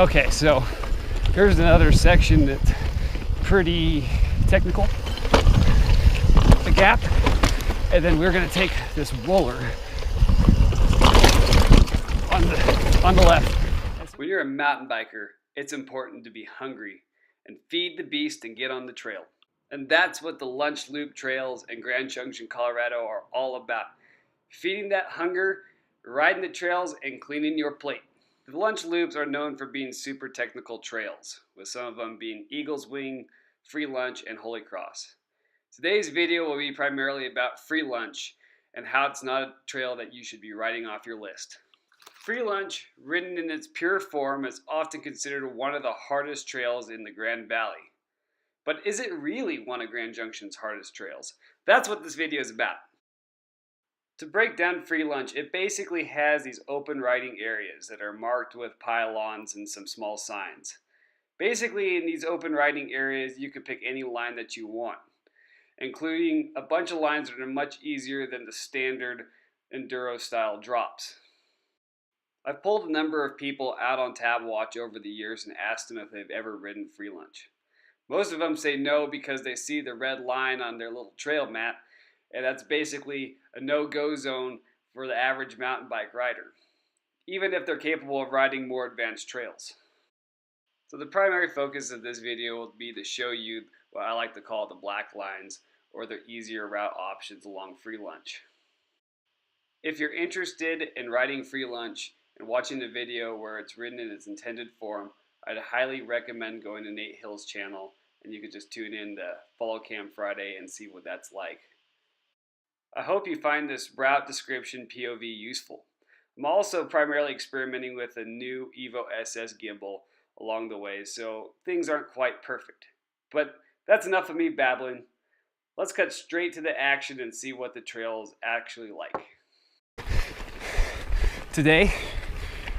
Okay, so here's another section that's pretty technical. A gap, and then we're gonna take this roller on the left. When you're a mountain biker, it's important to be hungry and feed the beast and get on the trail. And that's what the Lunch Loop trails in Grand Junction, Colorado are all about. Feeding that hunger, riding the trails, and cleaning your plate. The Lunch Loops are known for being super technical trails, with some of them being Eagle's Wing, Free Lunch, and Holy Cross. Today's video will be primarily about Free Lunch and how it's not a trail that you should be writing off your list. Free Lunch, ridden in its pure form, is often considered one of the hardest trails in the Grand Valley. But is it really one of Grand Junction's hardest trails? That's what this video is about. To break down Free Lunch, it basically has these open riding areas that are marked with pylons and some small signs. Basically, in these open riding areas, you can pick any line that you want, including a bunch of lines that are much easier than the standard enduro style drops. I've pulled a number of people out on Tabeguache over the years and asked them if they've ever ridden Free Lunch. Most of them say no because they see the red line on their little trail map, and that's basically a no-go zone for the average mountain bike rider, even if they're capable of riding more advanced trails. So the primary focus of this video will be to show you what I like to call the black lines, or the easier route options along Free Lunch. If you're interested in riding Free Lunch and watching the video where it's written in its intended form, I'd highly recommend going to Nate Hill's channel, and you can just tune in to Follow Cam Friday and see what that's like. I hope you find this route description POV useful. I'm also primarily experimenting with a new Evo SS gimbal along the way, so things aren't quite perfect. But that's enough of me babbling. Let's cut straight to the action and see what the trail is actually like. Today,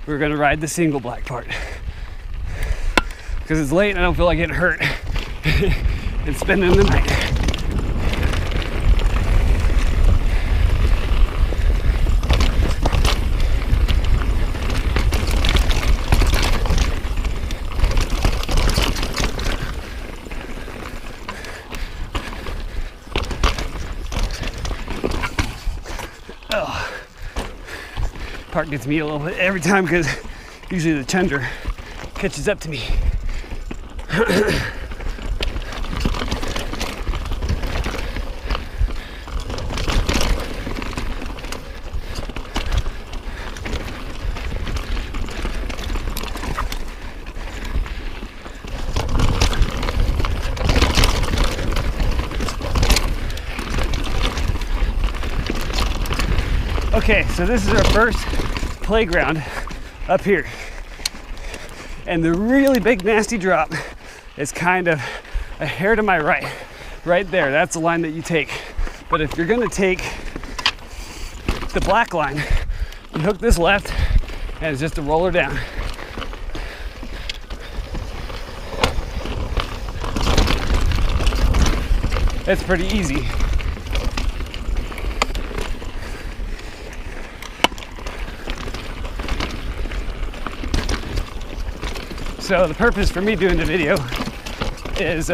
we're gonna ride the single black part. Because it's late and I don't feel like getting hurt and spending the night. Park gets me a little bit every time because usually the tundra catches up to me. Okay, so this is our first playground up here, and the really big nasty drop is kind of a hair to my right there. That's the line that you take. But if you're gonna take the black line, you hook this left and it's just a roller down. It's pretty easy. So the purpose for me doing the video is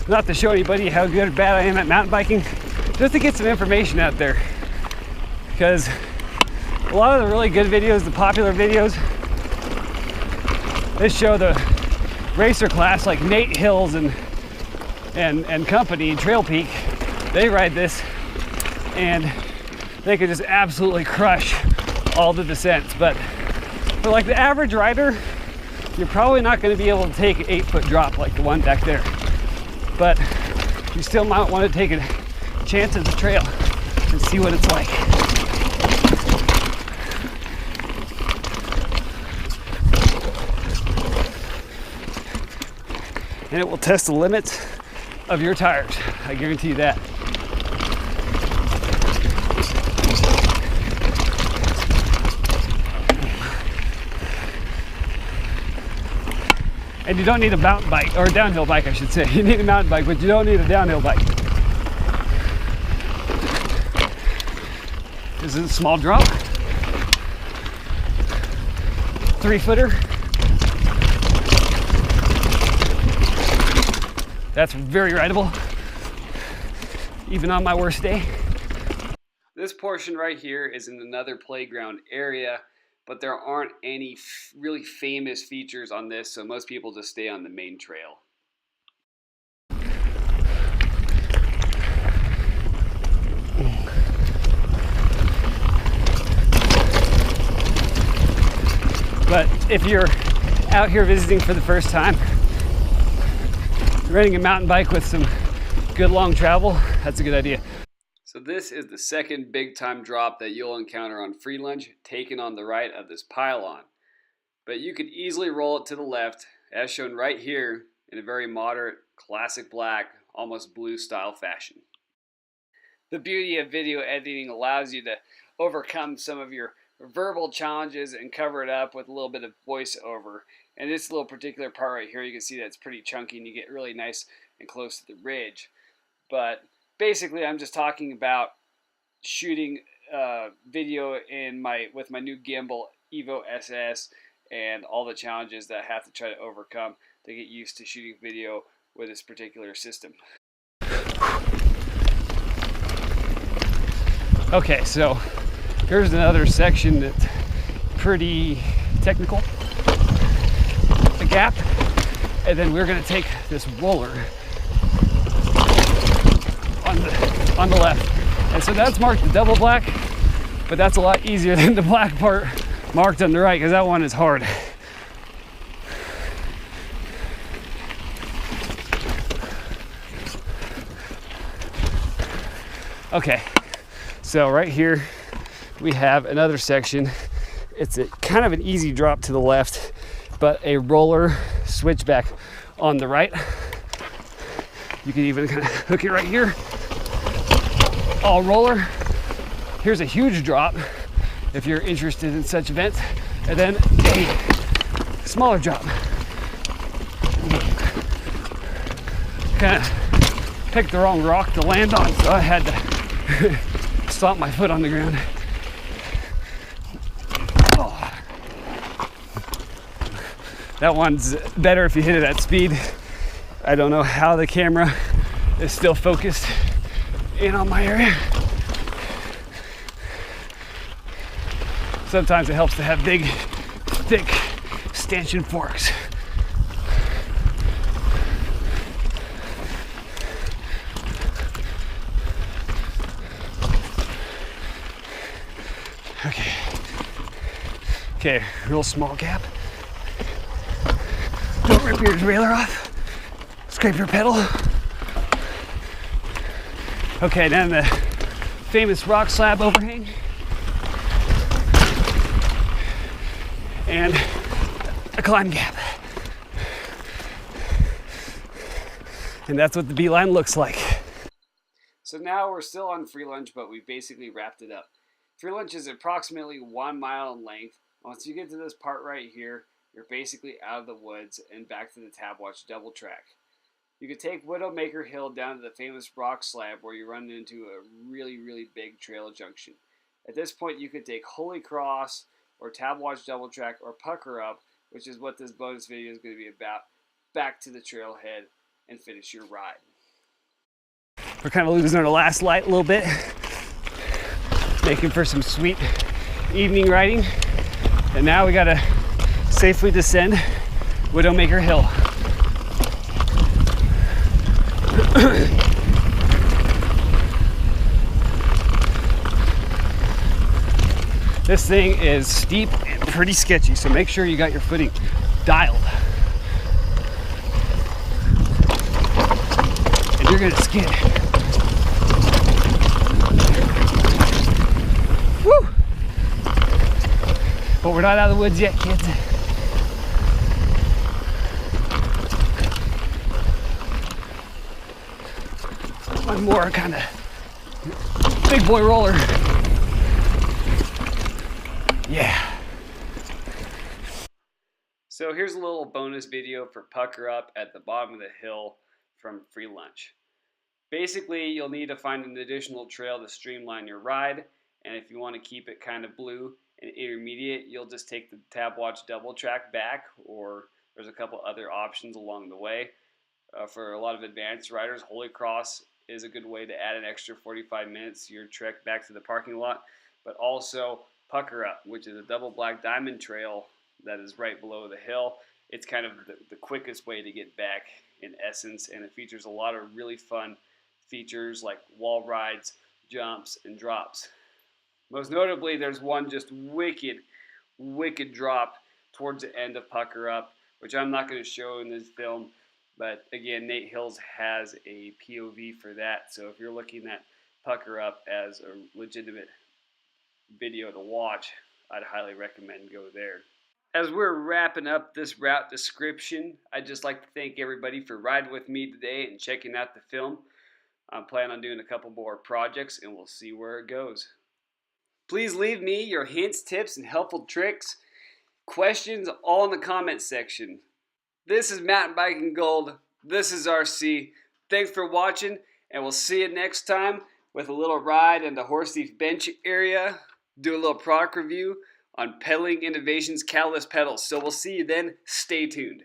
not to show anybody how good or bad I am at mountain biking, just to get some information out there. Because a lot of the really good videos, the popular videos, they show the racer class like Nate Hills and company, Trail Peak. They ride this and they can just absolutely crush all the descents. But for like the average rider, you're probably not going to be able to take an 8-foot drop like the one back there. But you still might want to take a chance at the trail and see what it's like. And it will test the limits of your tires, I guarantee you that. And you don't need a mountain bike, or a downhill bike, I should say. You need a mountain bike, but you don't need a downhill bike. This is a small drop. 3-footer. That's very rideable, even on my worst day. This portion right here is in another playground area, but there aren't any really famous features on this, so most people just stay on the main trail. But if you're out here visiting for the first time, renting a mountain bike with some good long travel, that's a good idea. So this is the second big time drop that you'll encounter on free lunge, taken on the right of this pylon. But you could easily roll it to the left, as shown right here, in a very moderate, classic black, almost blue style fashion. The beauty of video editing allows you to overcome some of your verbal challenges and cover it up with a little bit of voiceover. And this little particular part right here, you can see that it's pretty chunky and you get really nice and close to the ridge. But basically, I'm just talking about shooting video with my new gimbal Evo SS and all the challenges that I have to try to overcome to get used to shooting video with this particular system. Okay, so here's another section that's pretty technical, a gap, and then we're going to take this roller on the left. And so that's marked the double black, but that's a lot easier than the black part marked on the right, because that one is hard. Okay, so right here we have another section. It's kind of an easy drop to the left, but a roller switchback on the right. You can even kind of hook it right here. All roller. Here's a huge drop if you're interested in such events, and then a smaller drop. Kind of picked the wrong rock to land on, so I had to stomp my foot on the ground. Oh. That one's better if you hit it at speed. I don't know how the camera is still focused in on my area. Sometimes it helps to have big, thick stanchion forks. Okay, real small gap. Don't rip your derailleur off. Scrape your pedal. Okay, then the famous rock slab overhang. And a climb gap. And that's what the beeline looks like. So now we're still on free lunge, but we basically wrapped it up. Free lunge is approximately 1 mile in length. Once you get to this part right here, you're basically out of the woods and back to the Tabeguache double track. You could take Widowmaker Hill down to the famous rock slab where you run into a really, really big trail junction. At this point, you could take Holy Cross or Tabeguache double track or Puckerup, which is what this bonus video is going to be about, back to the trailhead and finish your ride. We're kind of losing our last light a little bit, making for some sweet evening riding. And now we gotta safely descend Widowmaker Hill. This thing is steep and pretty sketchy, so make sure you got your footing dialed. And you're gonna skid. Woo! But we're not out of the woods yet, kids. One more kind of big boy roller. Yeah. So here's a little bonus video for Puckerup at the bottom of the hill from free lunch. Basically, you'll need to find an additional trail to streamline your ride, and if you want to keep it kind of blue and intermediate, you'll just take the Tabeguache double track back, or there's a couple other options along the way. For a lot of advanced riders, Holy Cross is a good way to add an extra 45 minutes to your trek back to the parking lot, but also Puckerup, which is a double black diamond trail that is right below the hill. It's kind of the quickest way to get back in essence, and it features a lot of really fun features like wall rides, jumps, and drops. Most notably, there's one just wicked drop towards the end of Puckerup, which I'm not going to show in this film, but again, Nate Hills has a POV for that, so if you're looking at Puckerup as a legitimate video to watch, I'd highly recommend go there. As we're wrapping up this route description, I'd just like to thank everybody for riding with me today and checking out the film. I'm planning on doing a couple more projects, and we'll see where it goes. Please leave me your hints, tips, and helpful tricks, questions, all in the comments section. This is Mountain Biking Gold. This is RC. Thanks for watching, and we'll see you next time with a little ride in the Horse Thief Bench area. Do a little product review on Pedaling Innovations Catalyst pedals. So we'll see you then. Stay tuned.